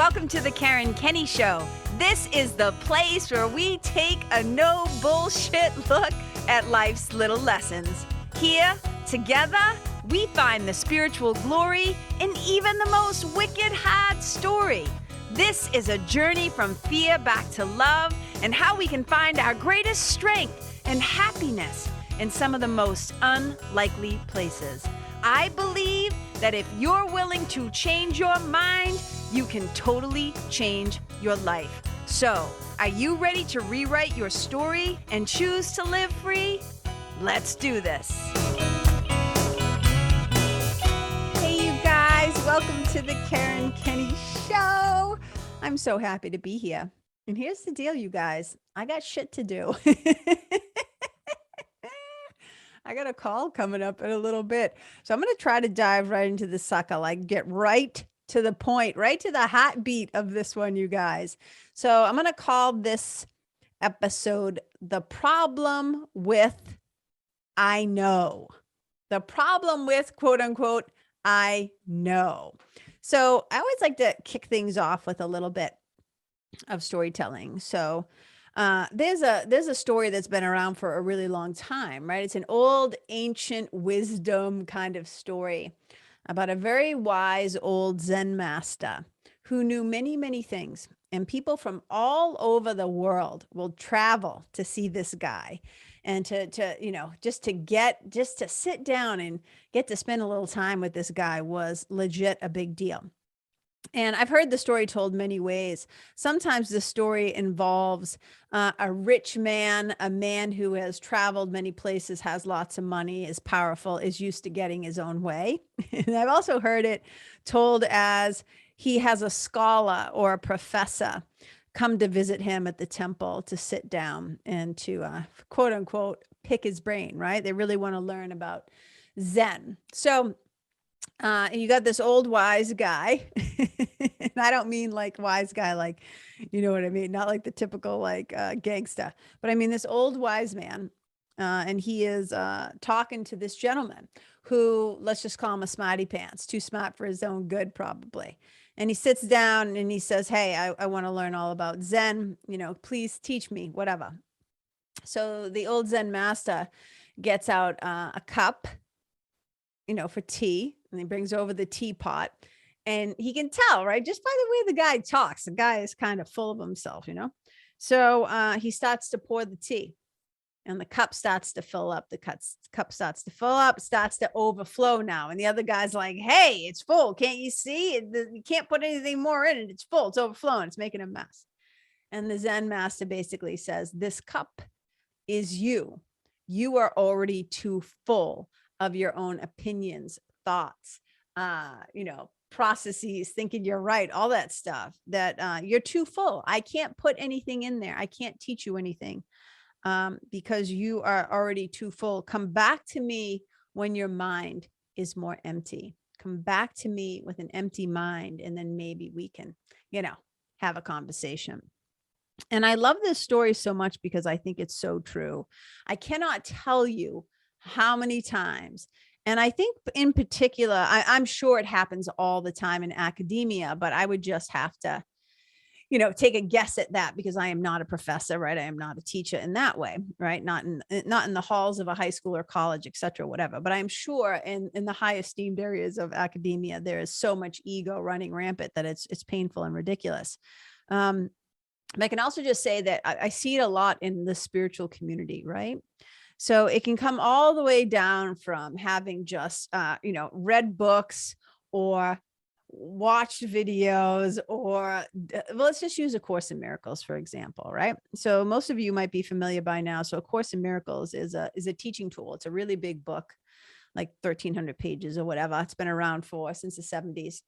Welcome to the Karen Kenney Show. This is the place where we take a no bullshit look at life's little lessons. Here, together, we find the spiritual glory in even the most wicked hard story. This is a journey from fear back to love and how we can find our greatest strength and happiness in some of the most unlikely places. I believe that if you're willing to change your mind, you can totally change your life. So, are you ready to rewrite your story and choose to live free? Let's do this. Hey, you guys, welcome to the Karen Kenney Show. I'm so happy to be here. And here's the deal, you guys. I got shit to do. I got a call coming up in a little bit. So I'm going to try to dive right into the sucker, like get right to the point, right to the heartbeat of this one, you guys. So I'm going to call this episode The Problem with I Know. The problem with, quote unquote, I know. So I always like to kick things off with a little bit of storytelling. So there's a story that's been around for a really long time, right? It's an old ancient wisdom kind of story about a very wise old Zen master who knew many, many things. And people from all over the world will travel to see this guy and just to sit down and get to spend a little time with this guy was legit a big deal. And I've heard the story told many ways. Sometimes the story involves a rich man, a man who has traveled many places, has lots of money, is powerful, is used to getting his own way. And I've also heard it told as he has a scholar or a professor come to visit him at the temple to sit down and to quote unquote pick his brain, right? They really want to learn about Zen. So you got this old wise guy. And I don't mean like wise guy, like, you know what I mean? Not like the typical like gangsta, but I mean this old wise man. And he is talking to this gentleman who, let's just call him a smarty pants, too smart for his own good, probably. And he sits down and he says, hey, I want to learn all about Zen, please teach me, whatever. So the old Zen master gets out a cup, for tea, and he brings over the teapot, and he can tell, right, just by the way the guy talks, the guy is kind of full of himself, So he starts to pour the tea, and the cup starts to fill up. The cup starts to fill up, starts to overflow now. And the other guy's like, hey, it's full. Can't you see? You can't put anything more in it. It's full. It's overflowing. It's making a mess. And the Zen master basically says, this cup is you. You are already too full of your own opinions, thoughts, processes, thinking you're right, all that stuff, that you're too full. I can't put anything in there. I can't teach you anything because you are already too full. Come back to me when your mind is more empty. Come back to me with an empty mind, and then maybe we can, have a conversation. And I love this story so much because I think it's so true. I cannot tell you how many times, and I think in particular, I'm sure it happens all the time in academia, but I would just have to, take a guess at that because I am not a professor, right? I am not a teacher in that way, right? Not in the halls of a high school or college, et cetera, whatever. But I'm sure in the high esteemed areas of academia, there is so much ego running rampant that it's painful and ridiculous. I can also just say that I see it a lot in the spiritual community, right? So it can come all the way down from having just, read books or watched videos or let's just use A Course in Miracles, for example, right? So most of you might be familiar by now. So A Course in Miracles is a teaching tool. It's a really big book, like 1,300 pages or whatever. It's been around since the 70s.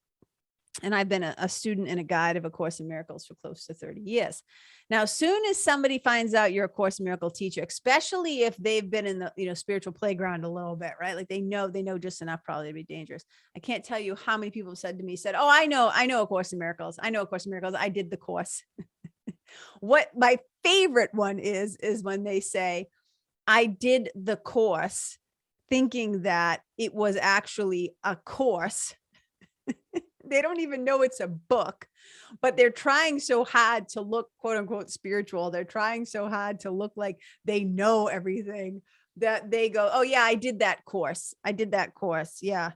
And I've been a student and a guide of A Course in Miracles for close to 30 years. Now, as soon as somebody finds out you're a Course in Miracle teacher, especially if they've been in the spiritual playground a little bit, right? Like they know just enough probably to be dangerous. I can't tell you how many people have said to me, oh, I know A Course in Miracles. I know A Course in Miracles. I did the course. What my favorite one is when they say, I did the course thinking that it was actually a course. They don't even know it's a book, but they're trying so hard to look quote unquote spiritual. They're trying so hard to look like they know everything that they go, oh yeah, I did that course. I did that course. Yeah.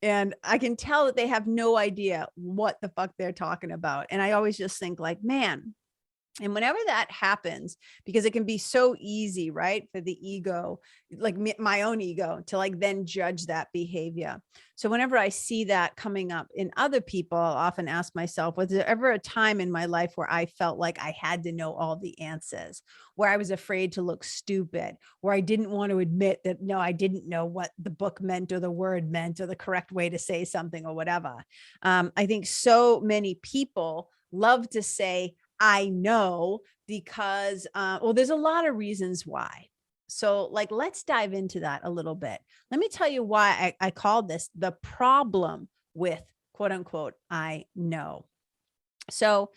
And I can tell that they have no idea what the fuck they're talking about. And I always just think like, man, and whenever that happens, because it can be so easy, right, for the ego, like my own ego, to like then judge that behavior. So whenever I see that coming up in other people, I'll often ask myself, was there ever a time in my life where I felt like I had to know all the answers, where I was afraid to look stupid, where I didn't want to admit that, no, I didn't know what the book meant or the word meant or the correct way to say something or whatever. I think so many people love to say, I know, because, well, there's a lot of reasons why. So like, let's dive into that a little bit. Let me tell you why I called this the problem with quote unquote, I know. So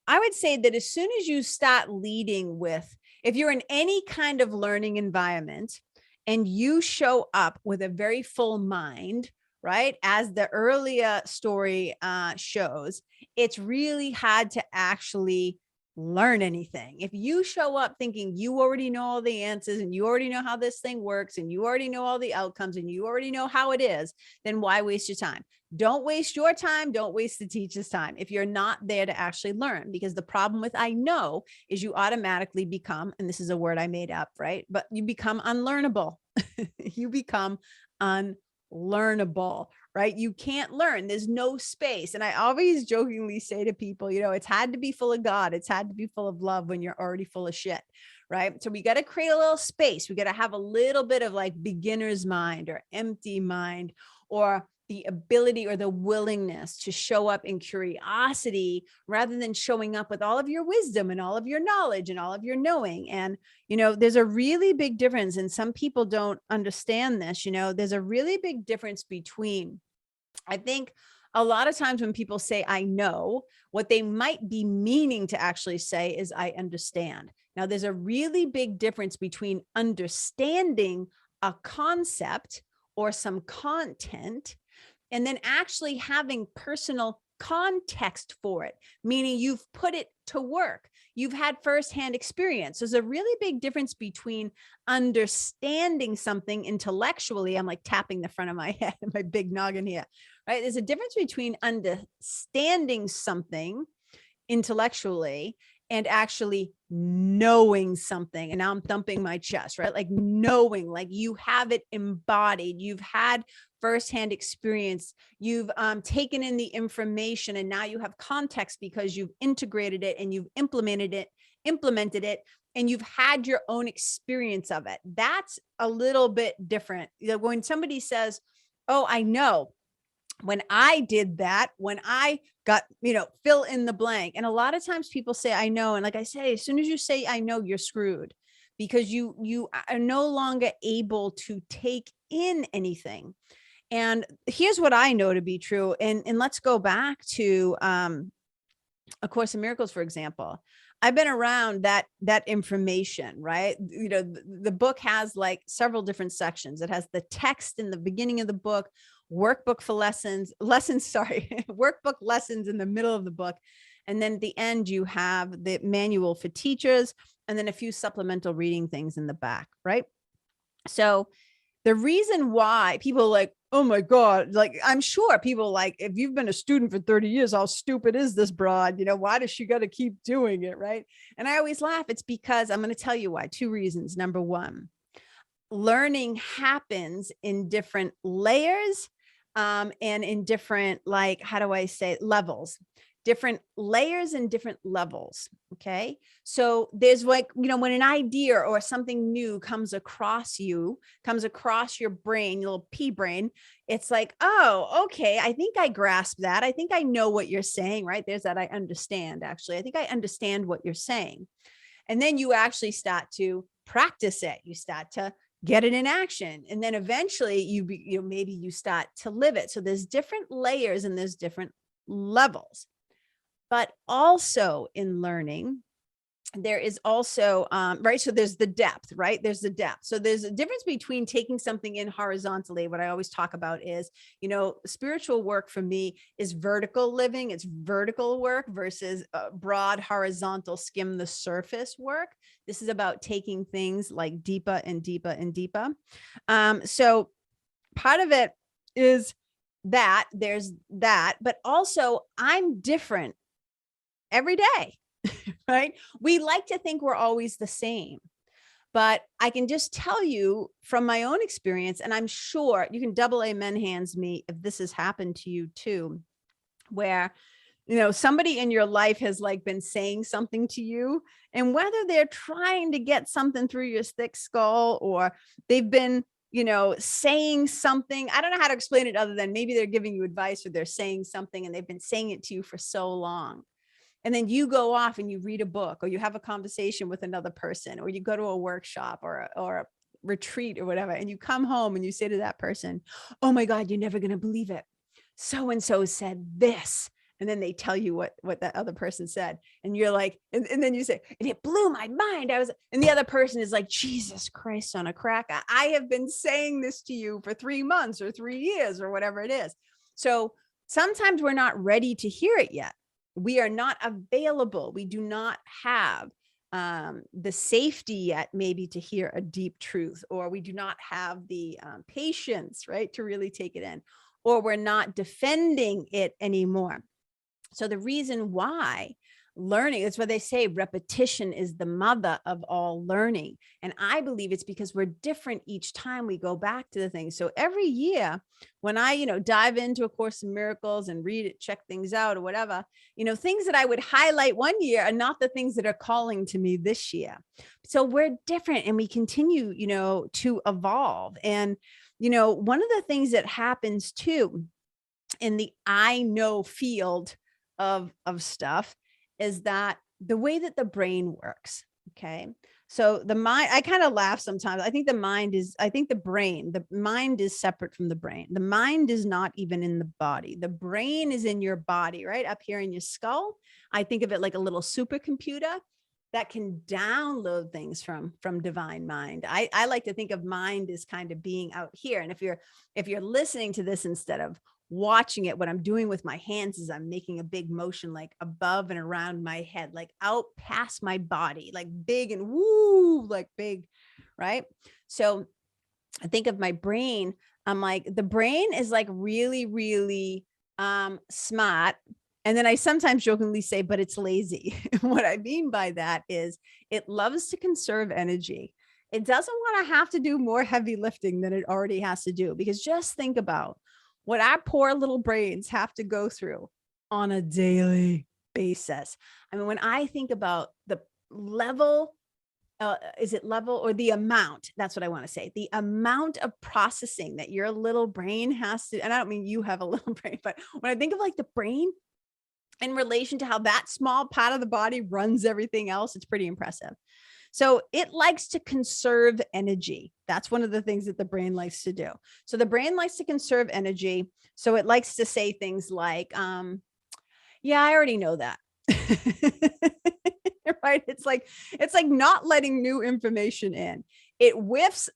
I would say that as soon as you start leading with, if you're in any kind of learning environment and you show up with a very full mind, right? As the earlier story shows, it's really hard to actually learn anything. If you show up thinking you already know all the answers and you already know how this thing works and you already know all the outcomes and you already know how it is, then why waste your time? Don't waste your time. Don't waste the teacher's time if you're not there to actually learn, because the problem with I know is you automatically become, and this is a word I made up, right? But you become unlearnable. You become unlearnable, right? You can't learn. There's no space. And I always jokingly say to people, you know, it's had to be full of God. It's had to be full of love when you're already full of shit, right? So we got to create a little space. We got to have a little bit of like beginner's mind or empty mind, or the ability or the willingness to show up in curiosity rather than showing up with all of your wisdom and all of your knowledge and all of your knowing. And, you know, there's a really big difference, and some people don't understand this. You know, there's a really big difference between, I think a lot of times when people say, I know, what they might be meaning to actually say is, I understand. Now, there's a really big difference between understanding a concept or some content and then actually having personal context for it, meaning you've put it to work. You've had firsthand experience. There's a really big difference between understanding something intellectually. I'm like tapping the front of my head, my big noggin here, right? There's a difference between understanding something intellectually and actually knowing something. And now I'm thumping my chest, right? Like knowing, like you have it embodied, you've had firsthand experience, you've taken in the information, and now you have context because you've integrated it and you've implemented it, and you've had your own experience of it. That's a little bit different. You know, when somebody says, oh, I know, when I did that, when I got, you know, fill in the blank. And a lot of times people say, I know. And like I say, as soon as you say, I know, you're screwed, because you are no longer able to take in anything. And here's what I know to be true. And let's go back to A Course in Miracles, for example. I've been around that information, right? You know, the book has like several different sections. It has the text in the beginning of the book, workbook for workbook lessons in the middle of the book. And then at the end, you have the manual for teachers, and then a few supplemental reading things in the back, right? So the reason why people like, oh my God, like, I'm sure people like, if you've been a student for 30 years, how stupid is this broad? You know, why does she got to keep doing it? Right. And I always laugh. It's because I'm going to tell you why. Two reasons. Number one, learning happens in different layers and in different, like, how do I say, levels. Different layers and different levels. Okay. So there's like, you know, when an idea or something new comes across your brain, your little pea brain, it's like, oh, okay. I think I grasp that. I think I know what you're saying, right? There's that. I understand, actually. I think I understand what you're saying. And then you actually start to practice it. You start to get it in action. And then eventually maybe you start to live it. So there's different layers and there's different levels. But also in learning, there is also, right. So there's the depth, right? There's the depth. So there's a difference between taking something in horizontally. What I always talk about is, spiritual work for me is vertical living. It's vertical work versus broad horizontal skim the surface work. This is about taking things like deeper and deeper and deeper. So part of it is that there's that, but also I'm different every day. Right? We like to think we're always the same, but I can just tell you from my own experience, and I'm sure you can double amen hands me if this has happened to you too, where, somebody in your life has like been saying something to you, and whether they're trying to get something through your thick skull or they've been, saying something, I don't know how to explain it other than maybe they're giving you advice or they're saying something and they've been saying it to you for so long. And then you go off and you read a book or you have a conversation with another person or you go to a workshop or a retreat or whatever. And you come home and you say to that person, oh my God, you're never going to believe it. So-and-so said this. And then they tell you what that other person said. And you're like, and then you say, and it blew my mind. And the other person is like, Jesus Christ on a crack. I have been saying this to you for 3 months or 3 years or whatever it is. So sometimes we're not ready to hear it yet. We are not available. We do not have the safety yet, maybe to hear a deep truth, or we do not have the patience, right, to really take it in, or we're not defending it anymore. So the reason why learning, that's what they say, repetition is the mother of all learning. And I believe it's because we're different each time we go back to the thing. So every year when I, dive into A Course in Miracles and read it, check things out or whatever, things that I would highlight one year are not the things that are calling to me this year. So we're different and we continue, to evolve. And, one of the things that happens too in the I know field of stuff is that the way that the brain works. Okay. So the mind, I kind of laugh sometimes. I think the mind is separate from the brain. The mind is not even in the body. The brain is in your body, right up here in your skull. I think of it like a little supercomputer that can download things from divine mind. I like to think of mind as kind of being out here. And if you're listening to this instead of watching it, what I'm doing with my hands is I'm making a big motion like above and around my head, like out past my body, like big and woo, like big, right? So I think of my brain, I'm like, the brain is like really, really smart. And then I sometimes jokingly say, but it's lazy. What I mean by that is it loves to conserve energy. It doesn't want to have to do more heavy lifting than it already has to do, because just think about what our poor little brains have to go through on a daily basis. I mean, when I think about the level, is it level or the amount? That's what I want to say. The amount of processing that your little brain has to, and I don't mean you have a little brain, but when I think of like the brain in relation to how that small part of the body runs everything else, it's pretty impressive. So it likes to conserve energy. That's one of the things that the brain likes to do. So the brain likes to conserve energy. So it likes to say things like, yeah, I already know that. Right? It's like not letting new information in. It whiffs,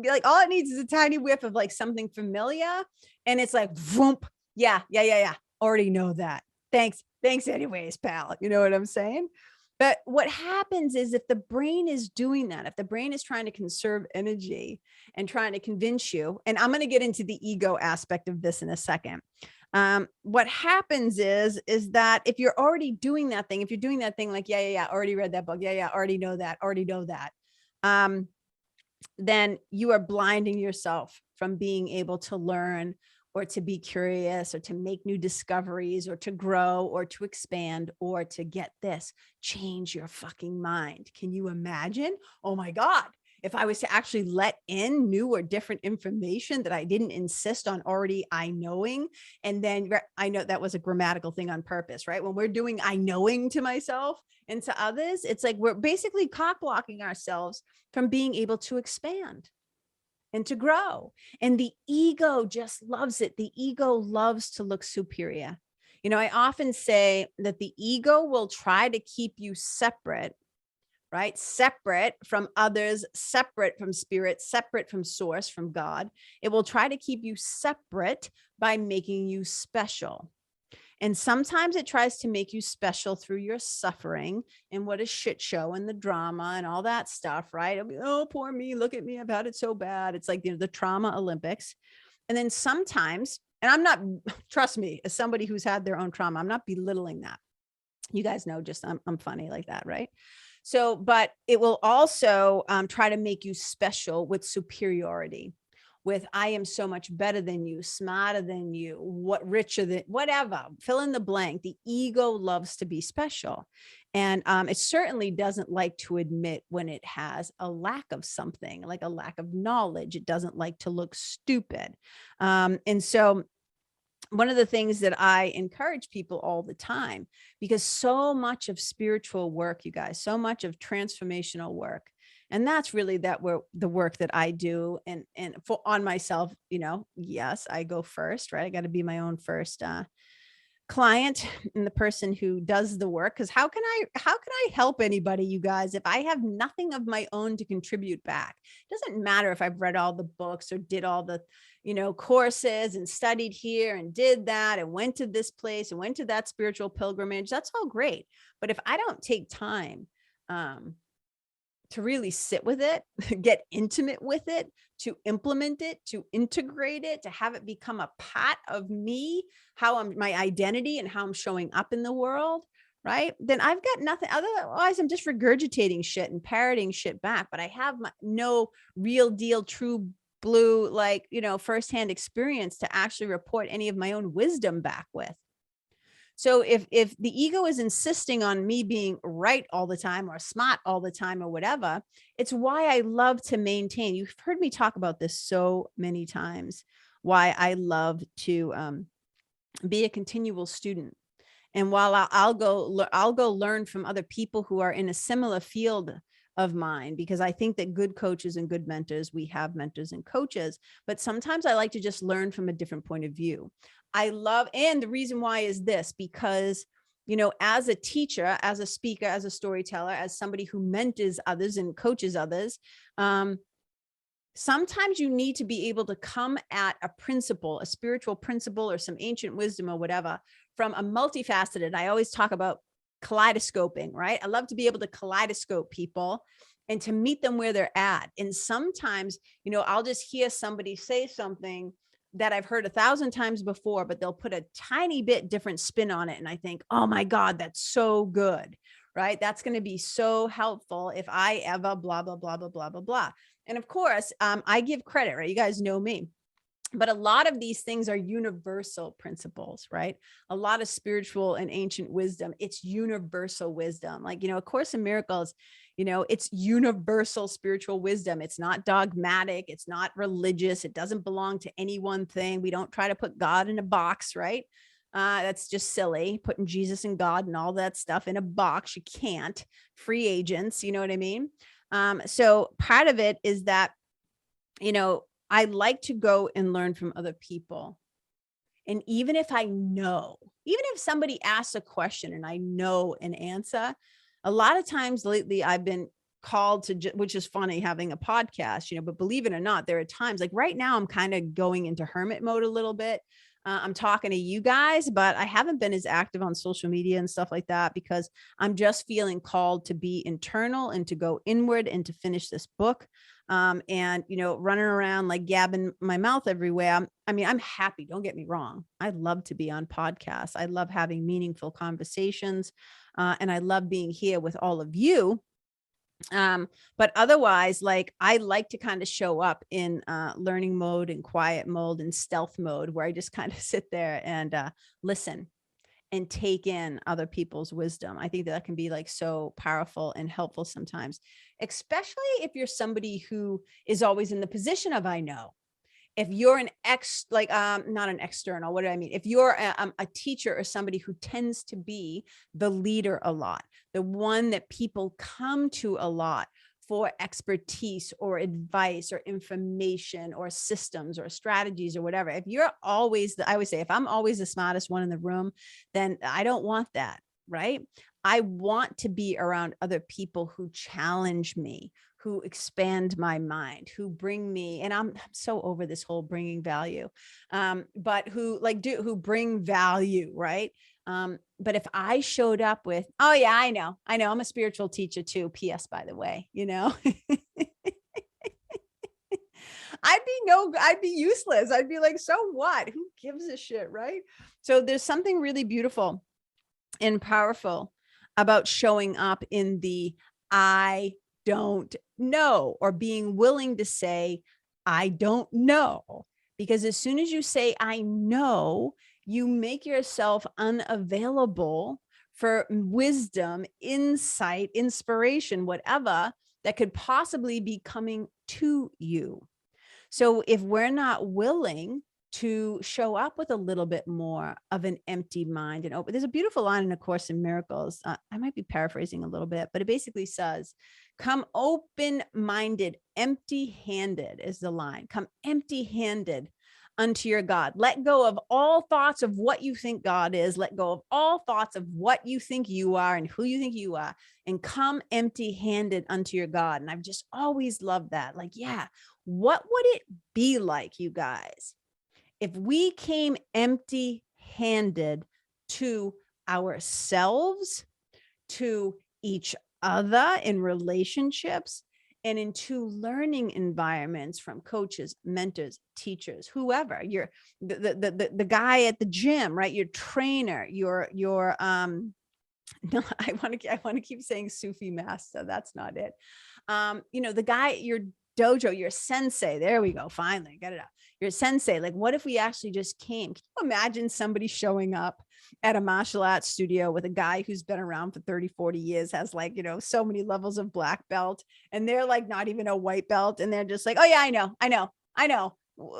like all it needs is a tiny whiff of like something familiar. And it's like, vroom, yeah. Already know that. Thanks anyways, pal. You know what I'm saying? But what happens is if the brain is doing that, if the brain is trying to conserve energy and trying to convince you, and I'm going to get into the ego aspect of this in a second. What happens is that if you're already doing that thing, if you're doing that thing like, yeah, already read that book. Yeah, already know that. Then you are blinding yourself from being able to learn or to be curious or to make new discoveries or to grow or to expand or to get this, change your fucking mind. Can you imagine? Oh my God. If I was to actually let in new or different information that I didn't insist on already I knowing, and then I know that was a grammatical thing on purpose, right? When we're doing I knowing to myself and to others, it's like we're basically cock blocking ourselves from being able to expand and to grow. And the ego just loves it. The ego loves to look superior. I often say that the ego will try to keep you separate right? Separate from others, separate from spirit, separate from source, from God. It will try to keep you separate by making you special. And sometimes it tries to make you special through your suffering and what a shit show and the drama and all that stuff, right? It'll be, oh, poor me, look at me, I've had it so bad. It's like, the trauma Olympics. And then sometimes, and I'm not, trust me, as somebody who's had their own trauma, I'm not belittling that. You guys know, just I'm funny like that, right? So, but it will also try to make you special with superiority, with I am so much better than you, smarter than you, what richer than whatever, fill in the blank. The ego loves to be special. And it certainly doesn't like to admit when it has a lack of something, like a lack of knowledge. It doesn't like to look stupid. And so one of the things that I encourage people all the time, because so much of spiritual work, you guys, so much of transformational work, and that's really the work that I do, and for on myself, yes, I go first, right? I got to be my own first client and the person who does the work, because how can I help anybody, you guys, if I have nothing of my own to contribute back? It doesn't matter if I've read all the books or did all the courses and studied here and did that and went to this place and went to that spiritual pilgrimage. That's all great, but if I don't take time to really sit with it, get intimate with it, to implement it, to integrate it, to have it become a part of me, my identity and how I'm showing up in the world, right? Then I've got nothing. Otherwise, I'm just regurgitating shit and parroting shit back, but I have no real deal, true blue, firsthand experience to actually report any of my own wisdom back with. So if the ego is insisting on me being right all the time or smart all the time or whatever, it's why I love to maintain. You've heard me talk about this so many times, why I love to be a continual student. And while I'll go learn from other people who are in a similar field of mine, because I think that good coaches and good mentors, we have mentors and coaches, but sometimes I like to just learn from a different point of view. And the reason why is this, because, as a teacher, as a speaker, as a storyteller, as somebody who mentors others and coaches others, sometimes you need to be able to come at a principle, a spiritual principle or some ancient wisdom or whatever, from a multifaceted. I always talk about kaleidoscoping, right? I love to be able to kaleidoscope people and to meet them where they're at. And sometimes, I'll just hear somebody say something that I've heard 1,000 times before, but they'll put a tiny bit different spin on it. And I think, oh my God, that's so good, right? That's going to be so helpful if I ever blah, blah, blah, blah, blah, blah, blah. And of course, I give credit, right? You guys know me. But a lot of these things are universal principles, right? A lot of spiritual and ancient wisdom, it's universal wisdom. Like, A Course in Miracles, it's universal spiritual wisdom. It's not dogmatic. It's not religious. It doesn't belong to any one thing. We don't try to put God in a box, right? That's just silly, putting Jesus and God and all that stuff in a box. You can't. Free agents, you know what I mean? So part of it is that, I like to go and learn from other people. And even if somebody asks a question and I know an answer, a lot of times lately I've been called to, which is funny having a podcast, but believe it or not, there are times like right now I'm kind of going into hermit mode a little bit. I'm talking to you guys, but I haven't been as active on social media and stuff like that because I'm just feeling called to be internal and to go inward and to finish this book. And, running around like gabbing my mouth everywhere. I'm happy. Don't get me wrong. I love to be on podcasts. I love having meaningful conversations. And I love being here with all of you. But otherwise, like I like to kind of show up in learning mode and quiet mode and stealth mode, where I just kind of sit there and listen and take in other people's wisdom. I think that can be like so powerful and helpful sometimes, especially if you're somebody who is always in the position of I know. If you're not an external, what do I mean? If you're a teacher or somebody who tends to be the leader a lot, the one that people come to a lot for expertise or advice or information or systems or strategies or whatever. If you're always I always say, if I'm always the smartest one in the room, then I don't want that. Right. I want to be around other people who challenge me, who expand my mind, who bring me, and I'm so over this whole bringing value, but who bring value, right? But if I showed up with, oh yeah, I know, I'm a spiritual teacher too. P.S. by the way, I'd be useless. I'd be like, so what? Who gives a shit, right? So there's something really beautiful and powerful about showing up in the I don't know, or being willing to say, I don't know. Because as soon as you say, I know, you make yourself unavailable for wisdom, insight, inspiration, whatever that could possibly be coming to you. So if we're not willing to show up with a little bit more of an empty mind and open, there's a beautiful line in A Course in Miracles. I might be paraphrasing a little bit, but it basically says, come open-minded, empty-handed is the line. Come empty-handed unto your God. Let go of all thoughts of what you think God is. Let go of all thoughts of what you think you are and who you think you are, and come empty-handed unto your God. And I've just always loved that. Like, yeah, what would it be like, you guys, if we came empty-handed to ourselves, to each other in relationships, and into learning environments from coaches, mentors, teachers, whoever, you're the guy at the gym, right? Your trainer, your no, I want to keep saying Sufi master. That's not it. The guy at your dojo, your sensei. There we go. Finally, get it out. Your sensei. Like, what if we actually just came? Can you imagine somebody showing up at a martial arts studio with a guy who's been around for 30, 40 years, has so many levels of black belt, and they're like not even a white belt. And they're just like, oh yeah, I know.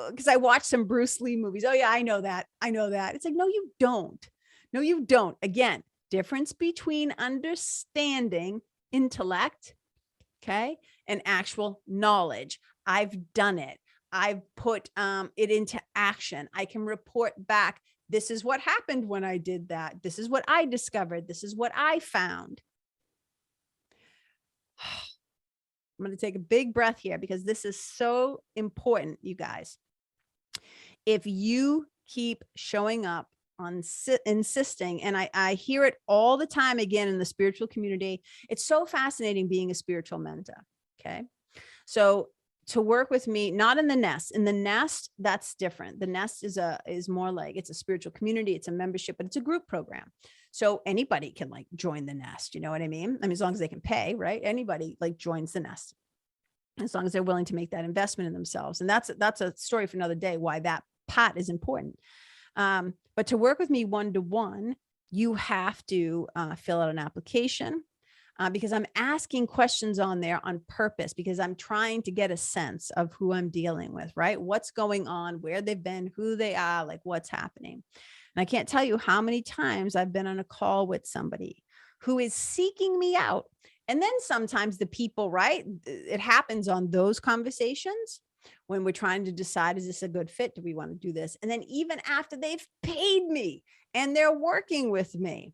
Because I watched some Bruce Lee movies. Oh yeah, I know that. It's like, no, you don't. No, you don't. Again, difference between understanding, intellect, okay, and actual knowledge. I've done it. I've put it into action. I can report back. This is what happened when I did that. This is what I discovered. This is what I found. I'm going to take a big breath here because this is so important, you guys. If you keep showing up on insisting, and I hear it all the time, again, in the spiritual community, it's so fascinating being a spiritual mentor. Okay. So to work with me, not in the nest, that's different. The nest is more like, it's a spiritual community. It's a membership, but it's a group program. So anybody can like join the nest. You know what I mean? As long as they can pay, right? Anybody like joins the nest, as long as they're willing to make that investment in themselves. And that's a story for another day, why that part is important. But to work with me one-to-one, you have to fill out an application, because I'm asking questions on there on purpose, because I'm trying to get a sense of who I'm dealing with, right? What's going on, where they've been, who they are, like what's happening. And I can't tell you how many times I've been on a call with somebody who is seeking me out. And then sometimes the people, right? It happens on those conversations when we're trying to decide, is this a good fit? Do we want to do this? And then even after they've paid me and they're working with me,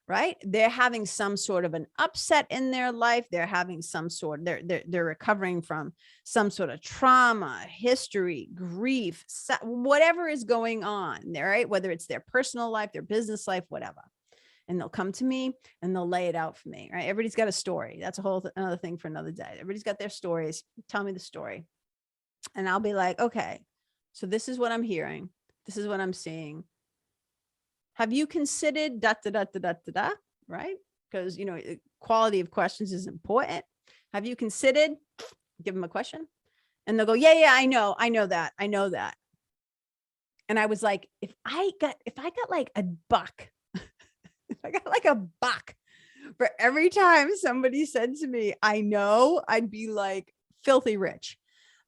right? They're having some sort of an upset in their life. They're having some sort, they're recovering from some sort of trauma, history, grief, whatever is going on there, right? Whether it's their personal life, their business life, whatever. And they'll come to me and they'll lay it out for me, right? Everybody's got a story. That's a whole another thing for another day. Everybody's got their stories. Tell me the story. And I'll be like, okay, so this is what I'm hearing. This is what I'm seeing. Have you considered da, da, da, da, da, da, da, right? Because, quality of questions is important. Have you considered, give them a question, and they'll go, yeah, I know that. And I was like, if I got like a buck, if I got like a buck for every time somebody said to me, I know, I'd be like filthy rich.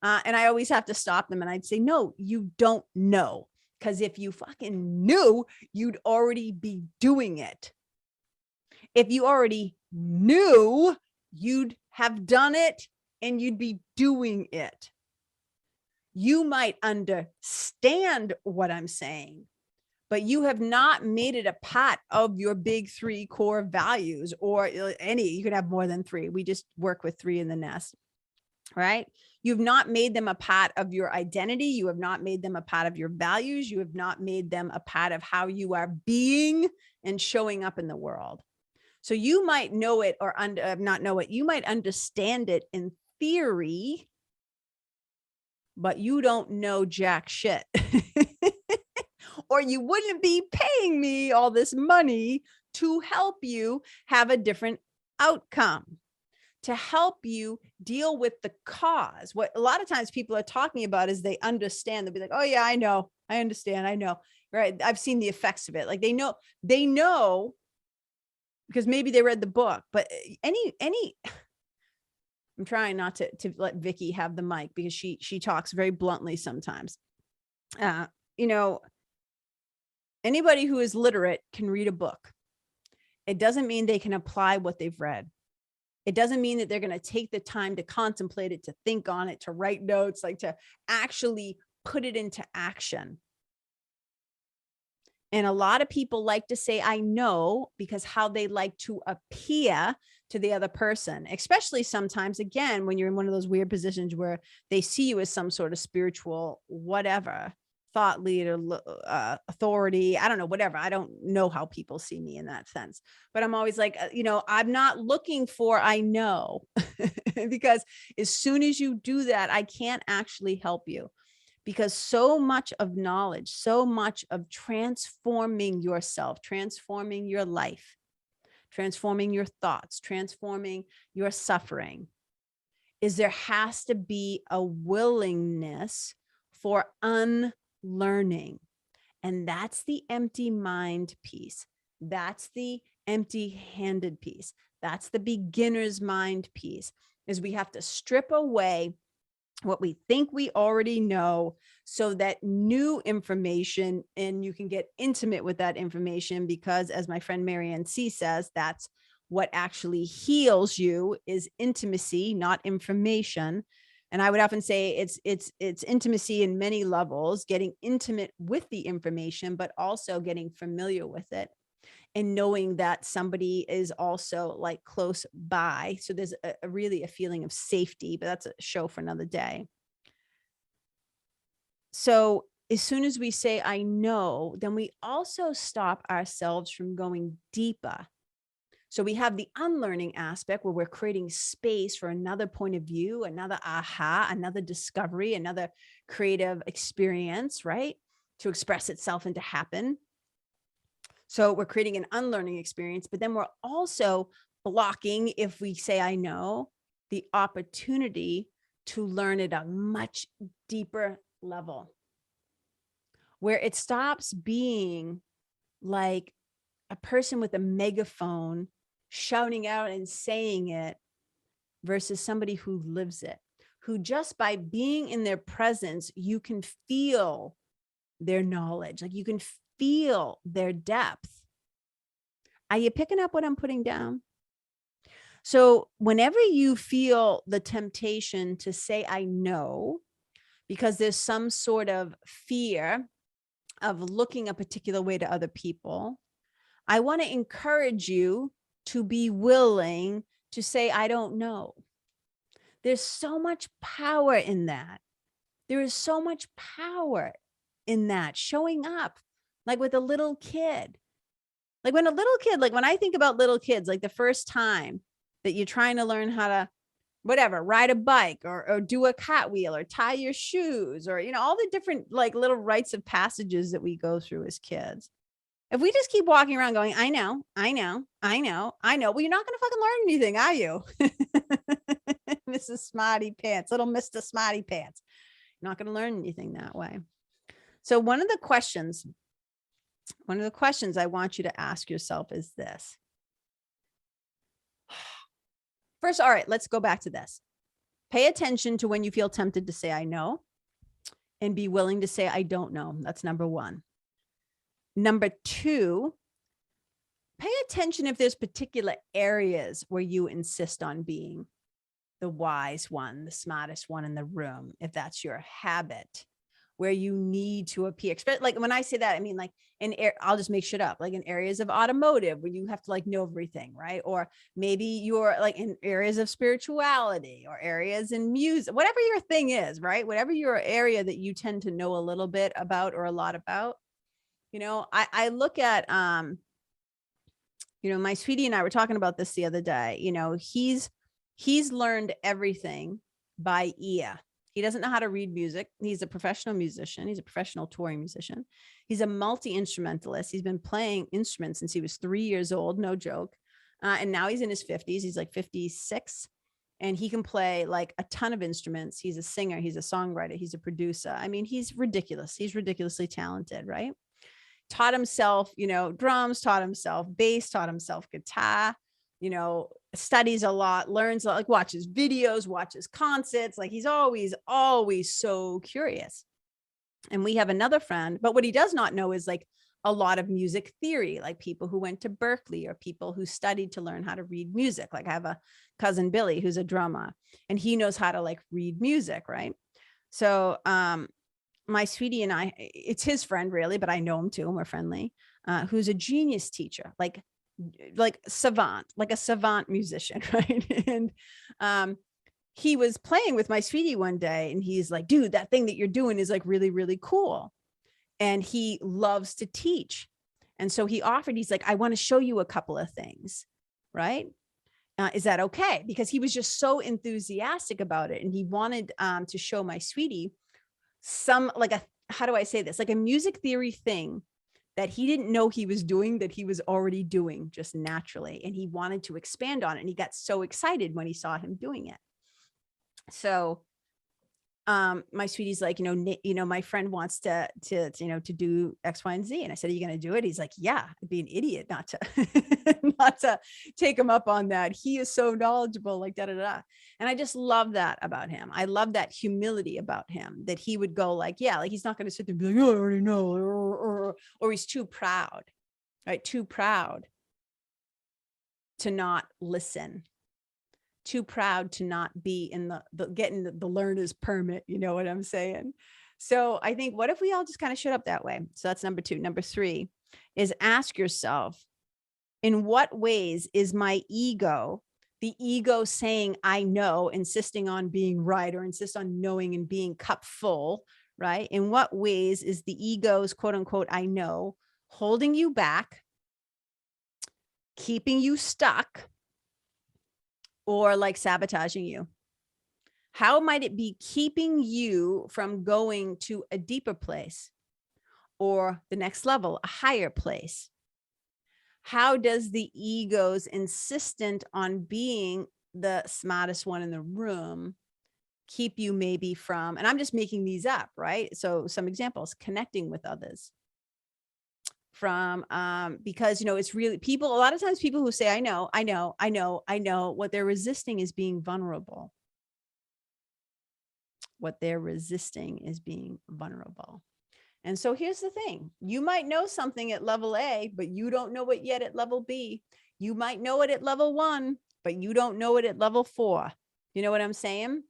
And I always have to stop them. And I'd say, no, you don't know. Because if you fucking knew, you'd already be doing it. If you already knew, you'd have done it and you'd be doing it. You might understand what I'm saying, but you have not made it a part of your big 3 core values, or any, you can have more than 3. We just work with 3 in the nest, right? You've not made them a part of your identity. You have not made them a part of your values. You have not made them a part of how you are being and showing up in the world. So you might know it or not know it. You might understand it in theory, but you don't know jack shit. Or you wouldn't be paying me all this money to help you have a different outcome, to help you deal with the cause. What a lot of times people are talking about is they understand. They'll be like, oh yeah, I know, I understand, I know, right? I've seen the effects of it. Like they know because maybe they read the book, but any I'm trying not to let Vicky have the mic because she talks very bluntly sometimes. You know, anybody who is literate can read a book. It doesn't mean they can apply what they've read. It doesn't mean that they're going to take the time to contemplate it, to think on it, to write notes, like to actually put it into action. And a lot of people like to say, I know, because how they like to appear to the other person, especially sometimes, again, when you're in one of those weird positions where they see you as some sort of spiritual, whatever, thought leader, authority, I don't know, whatever. I don't know how people see me in that sense, but I'm always like, I'm not looking for, I know, because as soon as you do that, I can't actually help you. Because so much of knowledge, so much of transforming yourself, transforming your life, transforming your thoughts, transforming your suffering, is there has to be a willingness for unlearning. And that's the empty mind piece. That's the empty-handed piece. That's the beginner's mind piece, is we have to strip away what we think we already know so that new information, and you can get intimate with that information, because as my friend Marianne C says, that's what actually heals you, is intimacy, not information. And I would often say it's intimacy in many levels, getting intimate with the information, but also getting familiar with it and knowing that somebody is also like close by. So there's really a feeling of safety, but that's a show for another day. So as soon as we say, I know, then we also stop ourselves from going deeper. So we have the unlearning aspect where we're creating space for another point of view, another aha, another discovery, another creative experience, right? To express itself and to happen. So we're creating an unlearning experience, but then we're also blocking, if we say, I know, the opportunity to learn at a much deeper level, where it stops being like a person with a megaphone shouting out and saying it, versus somebody who lives it, who just by being in their presence, you can feel their knowledge, like you can feel their depth. Are you picking up what I'm putting down? So whenever you feel the temptation to say, I know, because there's some sort of fear of looking a particular way to other people, I want to encourage you to be willing to say, I don't know. There's so much power in that. There is so much power in that, showing up like with a little kid. Like when a little kid, like when I think about little kids, like the first time that you're trying to learn how to, whatever, ride a bike or do a cartwheel or tie your shoes, or, all the different like little rites of passages that we go through as kids. If we just keep walking around going, I know, I know, I know, I know, well, you're not going to fucking learn anything, are you? Mrs. Smarty Pants, little Mr. Smarty Pants. You're not going to learn anything that way. So one of the questions I want you to ask yourself is this. First, all right, let's go back to this. Pay attention to when you feel tempted to say, I know, and be willing to say, I don't know. That's number one. Number two, pay attention if there's particular areas where you insist on being the wise one, the smartest one in the room, if that's your habit, where you need to appear. Like when I say that, I mean like I'll just make shit up, like in areas of automotive where you have to like know everything, right? Or maybe you're like in areas of spirituality or areas in music, whatever your thing is, right? Whatever your area that you tend to know a little bit about or a lot about. I look at, my sweetie and I were talking about this the other day. He's learned everything by ear. He doesn't know how to read music. He's a professional musician. He's a professional touring musician. He's a multi-instrumentalist. He's been playing instruments since he was 3 years old. No joke. And now he's in his 50s. He's like 56. And he can play like a ton of instruments. He's a singer. He's a songwriter. He's a producer. I mean, he's ridiculous. He's ridiculously talented, right? Taught himself, drums, taught himself bass, taught himself guitar, studies a lot, learns, like watches videos, watches concerts. Like he's always so curious. And we have another friend, but what he does not know is like a lot of music theory, like people who went to Berkeley or people who studied to learn how to read music. Like I have a cousin, Billy, who's a drummer, and he knows how to like read music. Right. So, my sweetie and I, it's his friend really, but I know him too, and we're friendly, who's a genius teacher, like savant, like a savant musician, right? And he was playing with my sweetie one day and he's like, dude, that thing that you're doing is like really, really cool. And he loves to teach. And so he's like, I want to show you a couple of things, right? Is that okay? Because he was just so enthusiastic about it. And he wanted to show my sweetie how do I say this? Like a music theory thing that he didn't know he was doing, that he was already doing just naturally. And he wanted to expand on it. And he got so excited when he saw him doing it. So my sweetie's like, my friend wants to do X, Y, and Z. And I said, are you going to do it? He's like, yeah, I'd be an idiot not to, not to take him up on that. He is so knowledgeable, like da, da, da. And I just love that about him. I love that humility about him, that he would go like, yeah, like he's not going to sit there and be like, oh, I already know, or he's too proud, right? Too proud to not listen. Too proud to not be in getting the learner's permit. You know what I'm saying? So I think, what if we all just kind of shut up that way? So that's number 2. Number 3 is ask yourself, in what ways is my ego, the ego saying, I know, insisting on being right, or insist on knowing and being cup full, right? In what ways is the ego's quote unquote, I know, holding you back, keeping you stuck, or like sabotaging you? How might it be keeping you from going to a deeper place or the next level, a higher place? How does the ego's insistent on being the smartest one in the room keep you maybe from, and I'm just making these up, right? So some examples, connecting with others, from because it's really people, a lot of times people who say I know, what they're resisting is being vulnerable. What they're resisting is being vulnerable. And so here's the thing, you might know something at level A, but you don't know it yet at level B. You might know it at level 1, but you don't know it at level 4. You know what I'm saying?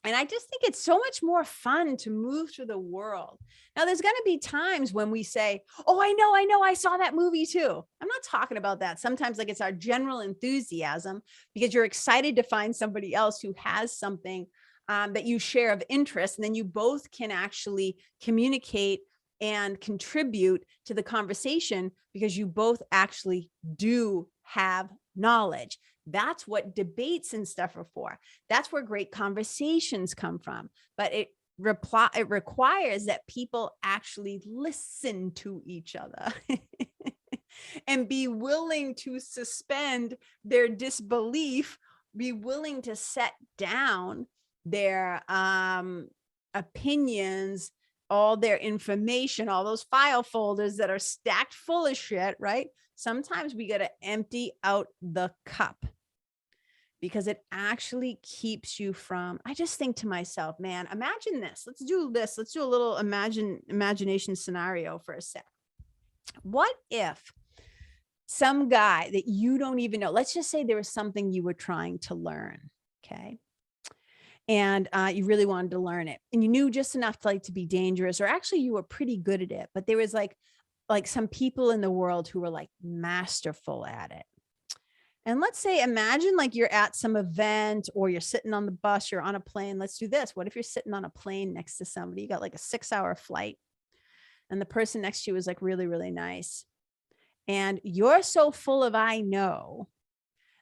And I just think it's so much more fun to move through the world. Now, there's going to be times when we say, oh, I know, I saw that movie too. I'm not talking about that. Sometimes like it's our general enthusiasm because you're excited to find somebody else who has something that you share of interest. And then you both can actually communicate and contribute to the conversation because you both actually do have knowledge. That's what debates and stuff are for. That's where great conversations come from. But it requires that people actually listen to each other and be willing to suspend their disbelief, be willing to set down their opinions, all their information, all those file folders that are stacked full of shit, right? Sometimes we got to empty out the cup because it actually keeps you from, I just think to myself, man, imagine this. Let's do this. Let's do a little imagination scenario for a sec. What if some guy that you don't even know, let's just say there was something you were trying to learn, okay? and you really wanted to learn it, and you knew just enough to like to be dangerous, or actually you were pretty good at it, but there was like some people in the world who were like masterful at it. And let's say, imagine like you're at some event, or you're sitting on the bus, you're on a plane. Let's do this. What if you're sitting on a plane next to somebody? You got like a 6-hour flight, and the person next to you is like really, really nice. And you're so full of I know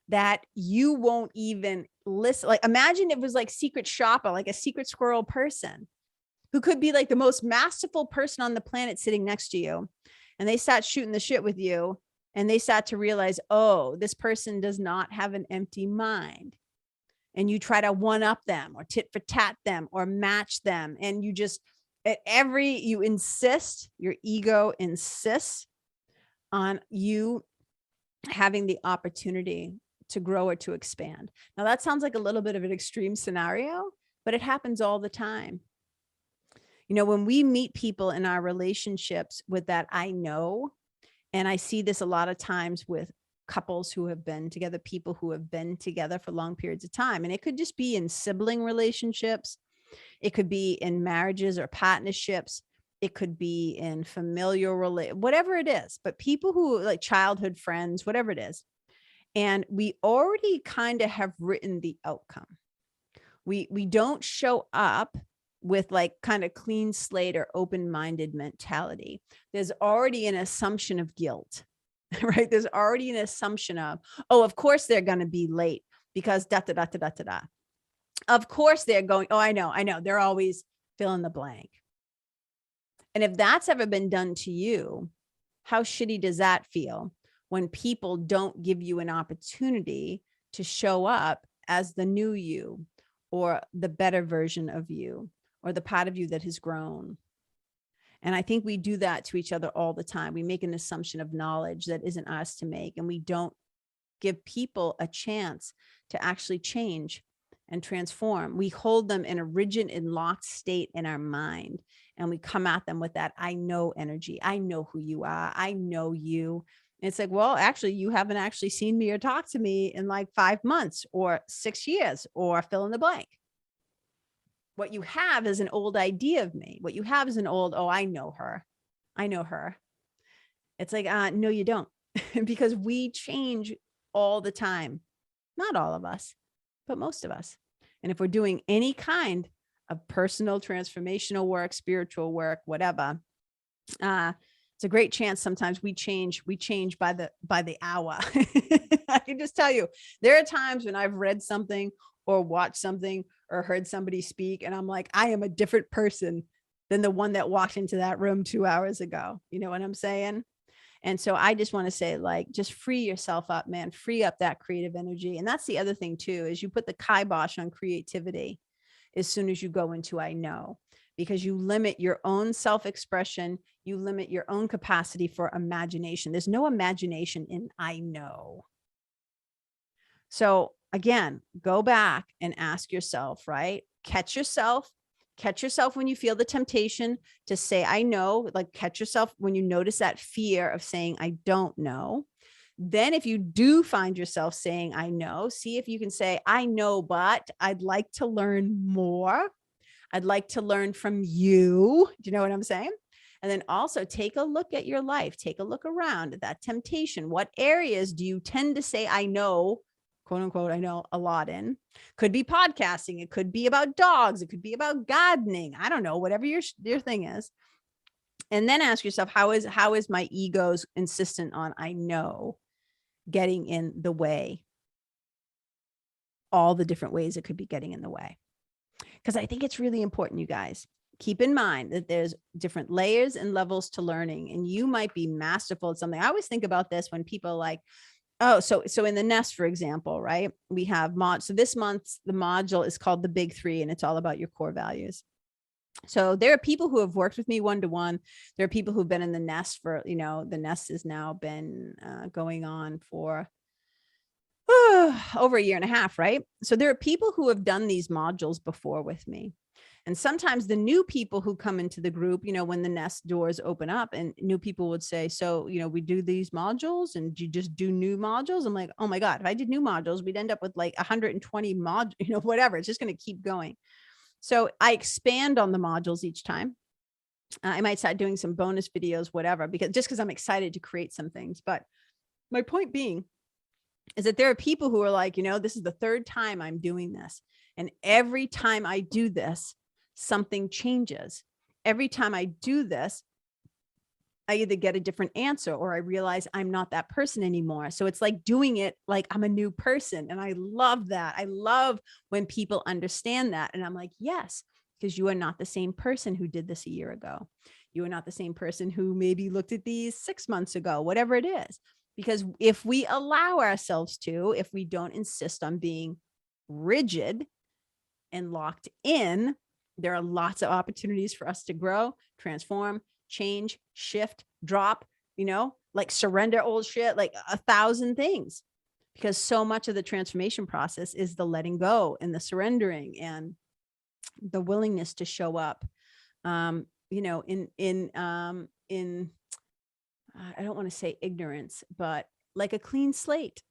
that you won't even listen. Like, imagine it was like secret shopper, like a secret squirrel person who could be like the most masterful person on the planet sitting next to you. And they start shooting the shit with you, and they start to realize, oh, this person does not have an empty mind. And you try to one up them, or tit for tat them, or match them. And you just, you insist, your ego insists on you having the opportunity to grow or to expand. Now that sounds like a little bit of an extreme scenario, but it happens all the time. You know, when we meet people in our relationships with that I know, and I see this a lot of times with couples who have been together, people who have been together for long periods of time, and it could just be in sibling relationships, it could be in marriages or partnerships, it could be in familial whatever it is, but people who like childhood friends, whatever it is. And we already kind of have written the outcome. We don't show up with like kind of clean slate or open-minded mentality. There's already an assumption of guilt, right? There's already an assumption of, oh, of course they're going to be late because da da da da da da da. Of course they're going, oh, I know. They're always fill in the blank. And if that's ever been done to you, how shitty does that feel when people don't give you an opportunity to show up as the new you, or the better version of you, or the part of you that has grown? And I think we do that to each other all the time. We make an assumption of knowledge that isn't us to make, and we don't give people a chance to actually change and transform. We hold them in a rigid and locked state in our mind, and we come at them with that I know energy. I know who you are. I know you. And it's like, well, actually, you haven't actually seen me or talked to me in like 5 months or 6 years, or fill in the blank. What you have is an old idea of me. What you have is an old, oh, I know her. I know her. It's like, no, you don't. Because we change all the time. Not all of us, but most of us. And if we're doing any kind of personal transformational work, spiritual work, whatever, it's a great chance sometimes we change by the hour. I can just tell you, there are times when I've read something or watched something or heard somebody speak, and I'm like, I am a different person than the one that walked into that room 2 hours ago. You know what I'm saying? And so I just want to say, like, just free yourself up, man. Free up that creative energy. And that's the other thing too, is you put the kibosh on creativity as soon as you go into I know, because you limit your own self-expression. You limit your own capacity for imagination. There's no imagination in I know. So again, go back and ask yourself, right? Catch yourself when you feel the temptation to say, I know, like catch yourself when you notice that fear of saying, I don't know. Then if you do find yourself saying, I know, see if you can say, I know, but I'd like to learn more. I'd like to learn from you. Do you know what I'm saying? And then also take a look at your life. Take a look around at that temptation. What areas do you tend to say, I know, quote unquote, I know a lot in? Could be podcasting. It could be about dogs. It could be about gardening. I don't know, whatever your thing is. And then ask yourself, how is my ego's insistent on I know getting in the way? All the different ways it could be getting in the way. Because I think it's really important, you guys. Keep in mind that there's different layers and levels to learning, and you might be masterful at something. I always think about this when people are like, oh, so in the nest, for example, right? We have so this month's the module is called the Big Three, and it's all about your core values. So there are people who have worked with me one-to-one. There are people who've been in the nest for, the nest has now been going on for over 1.5 years, right? So there are people who have done these modules before with me. And sometimes the new people who come into the group, when the nest doors open up and new people would say, so, we do these modules and you just do new modules. I'm like, oh my God, if I did new modules, we'd end up with like 120 modules, whatever. It's just going to keep going. So I expand on the modules each time. I might start doing some bonus videos, whatever, because I'm excited to create some things. But my point being is that there are people who are like, this is the third time I'm doing this. And every time I do this, something changes. Every time I do this, I either get a different answer or I realize I'm not that person anymore. So it's like doing it like I'm a new person. And I love that. I love when people understand that. And I'm like, yes, because you are not the same person who did this a year ago. You are not the same person who maybe looked at these 6 months ago, whatever it is. Because if we allow ourselves to, if we don't insist on being rigid and locked in, there are lots of opportunities for us to grow, transform, change, shift, drop, like surrender old shit, like 1,000 things, because so much of the transformation process is the letting go and the surrendering and the willingness to show up, in I don't want to say ignorance, but like a clean slate.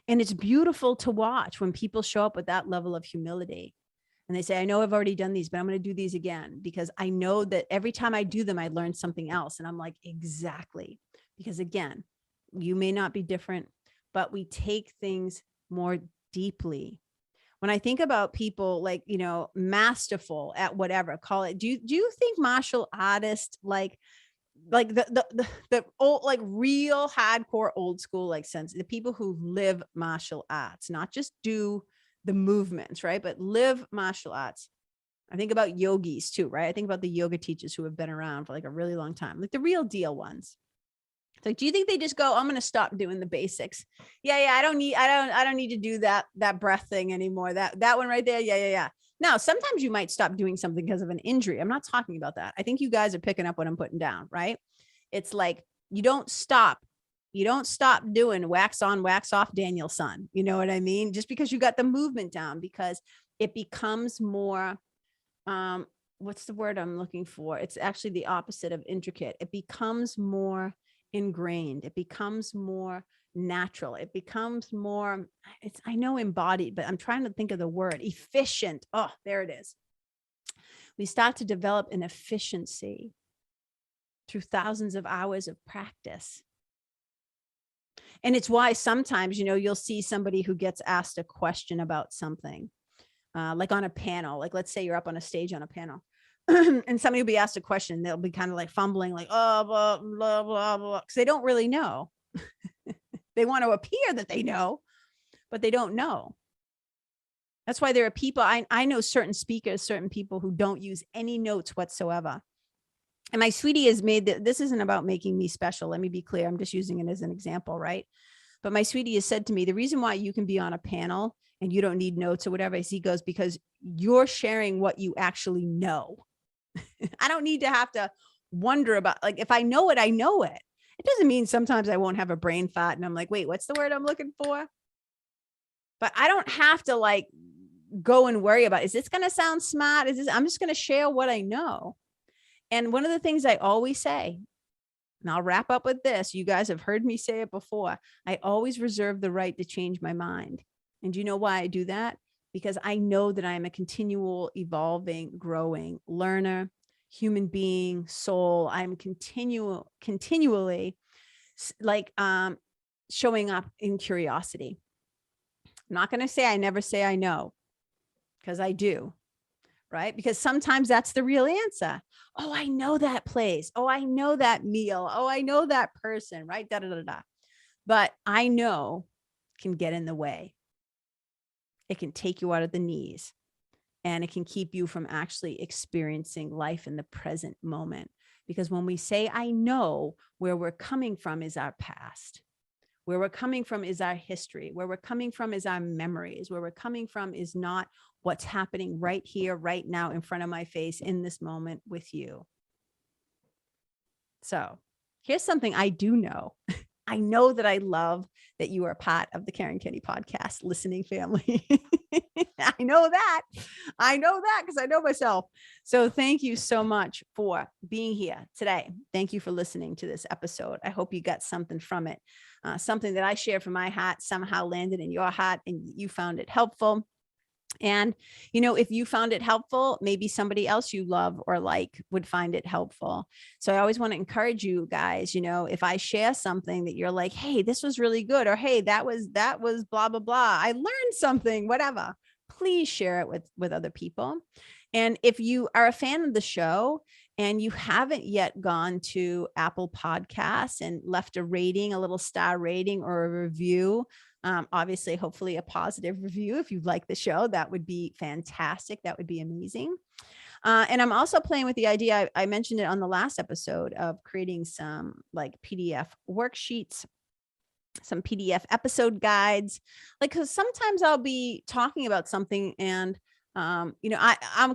And it's beautiful to watch when people show up with that level of humility. And they say, I know I've already done these, but I'm going to do these again because I know that every time I do them, I learn something else. And I'm like, exactly. Because again, you may not be different, but we take things more deeply. When I think about people like, masterful at whatever, call it, do you think martial artists, like the old, like real hardcore old school, like sense, the people who live martial arts, not just do the movements, right? But live martial arts. I think about yogis too, right? I think about the yoga teachers who have been around for like a really long time, like the real deal ones. It's like, do you think they just go, I'm going to stop doing the basics? Yeah. I don't need to do that breath thing anymore. That one right there. Yeah. Now, sometimes you might stop doing something because of an injury. I'm not talking about that. I think you guys are picking up what I'm putting down, right? It's like, you don't stop doing wax on, wax off Daniel-san. You know what I mean? Just because you got the movement down, because it becomes more, what's the word I'm looking for? It's actually the opposite of intricate. It becomes more ingrained. It becomes more natural. It becomes more, I know embodied, but I'm trying to think of the word, efficient. Oh, there it is. We start to develop an efficiency through thousands of hours of practice. And it's why sometimes, you'll see somebody who gets asked a question about something, like on a panel, like let's say you're up on a stage on a panel and somebody will be asked a question. They'll be kind of like fumbling, like, oh, blah, blah, blah, blah, because they don't really know. They want to appear that they know, but they don't know. That's why there are people, I know certain speakers, certain people who don't use any notes whatsoever. And my sweetie has made this isn't about making me special. Let me be clear. I'm just using it as an example, right? But my sweetie has said to me, the reason why you can be on a panel and you don't need notes or whatever, he goes, because you're sharing what you actually know. I don't need to have to wonder about, like, if I know it, I know it. It doesn't mean sometimes I won't have a brain fart and I'm like, wait, what's the word I'm looking for? But I don't have to like go and worry about, is this going to sound smart? I'm just going to share what I know. And one of the things I always say, and I'll wrap up with this, you guys have heard me say it before, I always reserve the right to change my mind. And do you know why I do that? Because I know that I am a continual, evolving, growing learner, human being, soul. I'm continually like showing up in curiosity. I'm not going to say I never say I know, because I do. Right? Because sometimes that's the real answer. Oh, I know that place. Oh, I know that meal. Oh, I know that person, right? Da, da, da, da. But I know can get in the way. It can take you out of the knees, and it can keep you from actually experiencing life in the present moment. Because when we say, I know, where we're coming from is our past. Where we're coming from is our history. Where we're coming from is our memories. Where we're coming from is not what's happening right here, right now, in front of my face, in this moment with you. So here's something I do know. I know that I love that you are part of the Karen Kenney podcast listening family. I know that. I know that because I know myself. So thank you so much for being here today. Thank you for listening to this episode. I hope you got something from it. Something that I shared from my hat somehow landed in your hat and you found it helpful. And, if you found it helpful, maybe somebody else you love or like would find it helpful. So I always want to encourage you guys, if I share something that you're like, hey, this was really good, or hey, that was blah, blah, blah. I learned something, whatever. Please share it with other people. And if you are a fan of the show and you haven't yet gone to Apple Podcasts and left a rating, a little star rating or a review, obviously, hopefully a positive review. If you like the show, that would be fantastic. That would be amazing. And I'm also playing with the idea, I mentioned it on the last episode, of creating some like PDF worksheets, some PDF episode guides, like, because sometimes I'll be talking about something and, I'm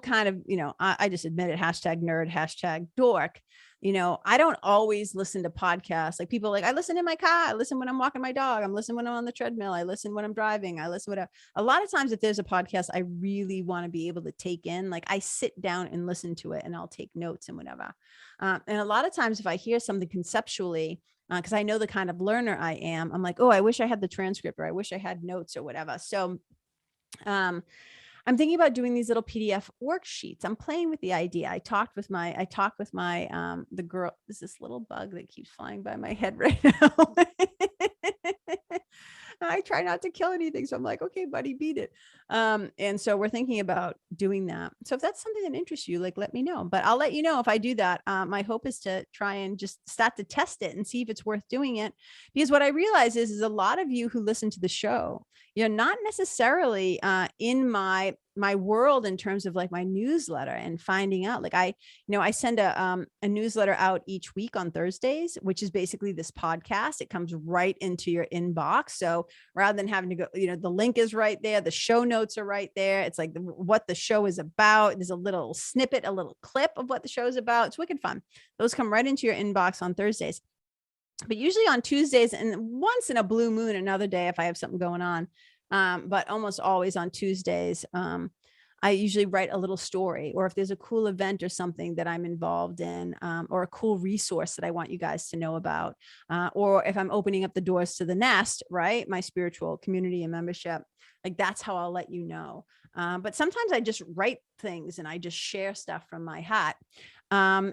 kind of, I just admit it, hashtag nerd, hashtag dork. I don't always listen to podcasts. Like people I listen in my car. I listen when I'm walking my dog. I'm listening when I'm on the treadmill. I listen when I'm driving. I listen when a lot of times if there's a podcast I really want to be able to take in, like I sit down and listen to it and I'll take notes and whatever. And a lot of times if I hear something conceptually, because I know the kind of learner I am, I'm like, oh, I wish I had the transcript or I wish I had notes or whatever. So, I'm thinking about doing these little PDF worksheets. I'm playing with the idea. I talked with my, the girl, is this little bug that keeps flying by my head right now. I try not to kill anything. So I'm like, okay, buddy, beat it. And so we're thinking about doing that. So if that's something that interests you, like, let me know, but I'll let you know if I do that. My hope is to try and just start to test it and see if it's worth doing it. Because what I realize is a lot of you who listen to the show, you're not necessarily in my world in terms of like my newsletter and finding out. Like I send a newsletter out each week on Thursdays, which is basically this podcast. It comes right into your inbox. So rather than having to go, the link is right there. The show notes are right there. It's like what the show is about. There's a little snippet, a little clip of what the show is about. It's wicked fun. Those come right into your inbox on Thursdays. But usually on Tuesdays, and once in a blue moon, another day if I have something going on, but almost always on Tuesdays, I usually write a little story, or if there's a cool event or something that I'm involved in, or a cool resource that I want you guys to know about, or if I'm opening up the doors to the nest, right? My spiritual community and membership, like that's how I'll let you know. But sometimes I just write things and I just share stuff from my hat. No,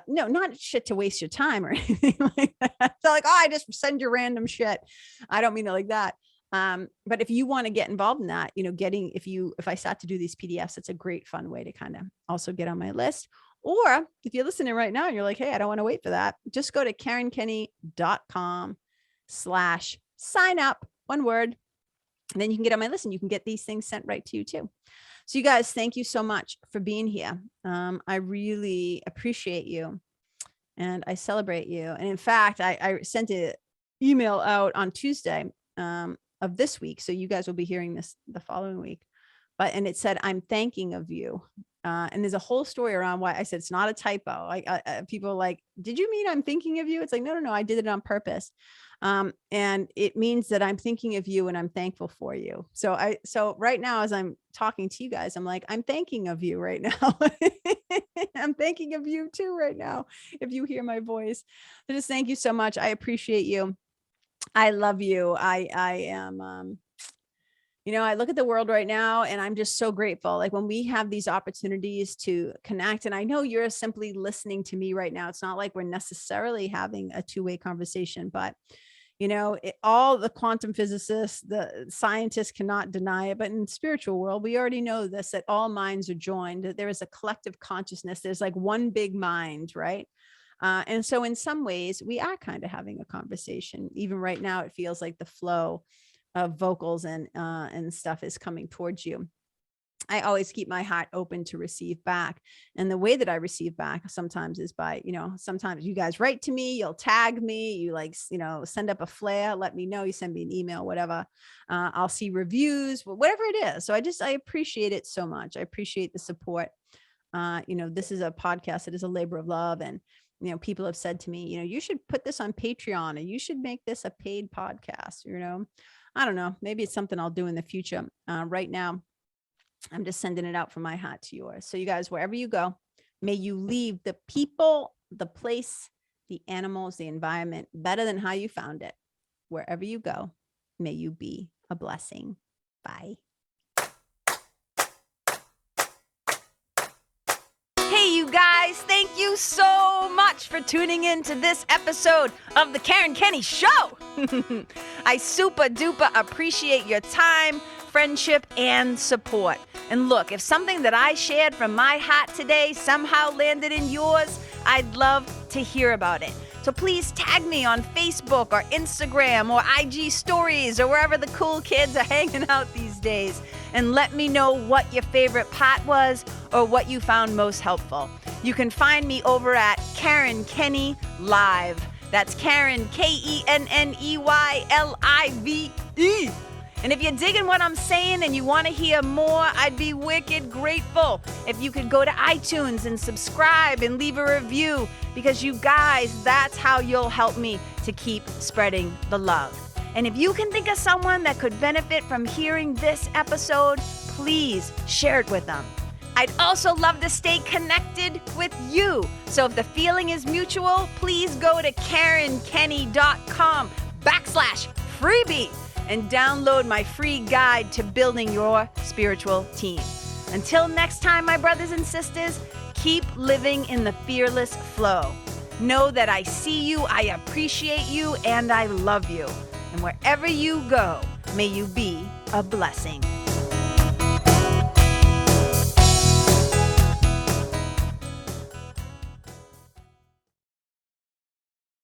not shit to waste your time or anything like that. So like, oh, I just send you random shit. I don't mean it like that. But if you want to get involved in that, if I start to do these PDFs, it's a great fun way to kind of also get on my list. Or if you're listening right now and you're like, hey, I don't want to wait for that, just go to KarenKenney.com/sign up, one word. And then you can get on my list and you can get these things sent right to you too. So you guys, thank you so much for being here. I really appreciate you and I celebrate you. And in fact, I sent an email out on Tuesday of this week. So you guys will be hearing this the following week. And it said, I'm thanking of you. And there's a whole story around why I said it's not a typo. Like people are like, did you mean I'm thinking of you? It's like, no, I did it on purpose. And it means that I'm thinking of you and I'm thankful for you. So right now, as I'm talking to you guys, I'm like, I'm thanking of you right now. I'm thanking of you too right now. If you hear my voice, so just thank you so much. I appreciate you. I love you. I am, I look at the world right now and I'm just so grateful. Like when we have these opportunities to connect, and I know you're simply listening to me right now. It's not like we're necessarily having a two-way conversation, but all the quantum physicists, the scientists cannot deny it. But in the spiritual world, we already know this, that all minds are joined, that there is a collective consciousness. There's like one big mind, right? And so in some ways we are kind of having a conversation. Even right now, it feels like the flow of vocals and stuff is coming towards you. I always keep my heart open to receive back. And the way that I receive back sometimes is by, sometimes you guys write to me, you'll tag me, you send up a flare, let me know, you send me an email, whatever. I'll see reviews, whatever it is. So I appreciate it so much. I appreciate the support. This is a podcast. It is a labor of love. And, people have said to me, you should put this on Patreon and you should make this a paid podcast, I don't know. Maybe it's something I'll do in the future. Right now, I'm just sending it out from my heart to yours. So you guys, wherever you go, may you leave the people, the place, the animals, the environment better than how you found it. Wherever you go, may you be a blessing. Bye. Hey, you guys, thank you so much for tuning in to this episode of the Karen Kenney Show. I super duper appreciate your time, friendship, and support. And look, if something that I shared from my heart today somehow landed in yours, I'd love to hear about it. So please tag me on Facebook or Instagram or IG stories or wherever the cool kids are hanging out these days, and let me know what your favorite part was or what you found most helpful. You can find me over at Karen Kenney Live. That's Karen, KenneYlive. And if you're digging what I'm saying and you want to hear more, I'd be wicked grateful if you could go to iTunes and subscribe and leave a review, because you guys, that's how you'll help me to keep spreading the love. And if you can think of someone that could benefit from hearing this episode, please share it with them. I'd also love to stay connected with you. So if the feeling is mutual, please go to KarenKenney.com/freebie and download my free guide to building your spiritual team. Until next time, my brothers and sisters, keep living in the fearless flow. Know that I see you, I appreciate you, and I love you. And wherever you go, may you be a blessing.